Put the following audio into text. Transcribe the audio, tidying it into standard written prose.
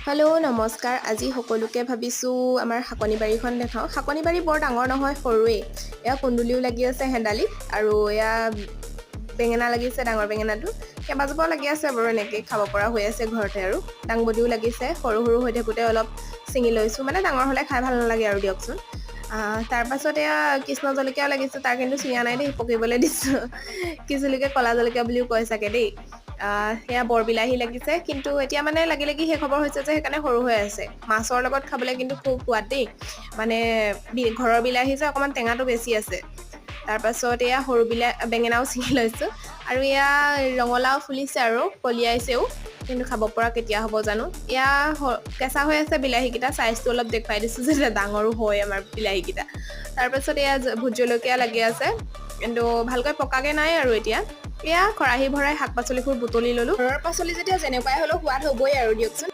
Hello' নমস্কাৰ। আজি সকলোকে ভাবিছোঁ আমাৰ শাকনি বাৰীখন দেখাওঁ। শাকনি বাৰী বৰ ডাঙৰ নহয়, সৰুৱেই। এয়া কুন্দুলিও লাগি আছে হেন্দালি, আৰু এয়া বেঙেনা লাগিছে, ডাঙৰ বেঙেনাটো কেইবাজোপাও লাগি আছে বাৰু, এনেকৈ খাব পৰা হৈ আছে ঘৰতে। আৰু দাংবডিও লাগিছে, সৰু সৰু হৈ থাকোঁতে অলপ ছিঙি লৈছোঁ, মানে ডাঙৰ হ'লে খাই ভাল নালাগে আৰু দিয়কচোন। তাৰপাছত এয়া কৃষ্ণ জলকীয়াও লাগিছে, তাৰ কিন্তু ছিঙা নাই দেই, পকিবলৈ দিছোঁ। কি জলকীয়া, ক'লা জলকীয়া বুলিও কয় চাগে দেই। সেয়া বৰ বিলাহী লাগিছে, কিন্তু এতিয়া মানে লাগি শেষ খবৰ হৈছে যে সেইকাৰণে সৰু হৈ আছে। মাছৰ লগত খাবলৈ কিন্তু খুব সোৱাদ দেই, মানে ঘৰৰ বিলাহী যে অকণমান টেঙাটো বেছি আছে। তাৰপাছত এয়া সৰু বেঙেনাও ছিঙি লৈছোঁ, আৰু এয়া ৰঙালাও ফুলিছে আৰু কলিয়াইছেও, কিন্তু খাব পৰা কেতিয়া হ'ব জানো। এয়া কেঁচা হৈ আছে বিলাহীকেইটা, চাইজটো অলপ দেখুৱাই দিছোঁ যে ডাঙৰো হয় আমাৰ বিলাহীকেইটা। তাৰপাছত এয়া ভোট জলকীয়া লাগি আছে, কিন্তু ভালকৈ পকাগে নাই আৰু এতিয়া। এয়া খৰাহী ভৰাই শাক পাচলিবোৰ বুটলি ল'লোঁ। ঘৰৰ পাচলি যেতিয়া যেনেকুৱাই হ'লেও সোৱাদ হ'বই আৰু দিয়কচোন।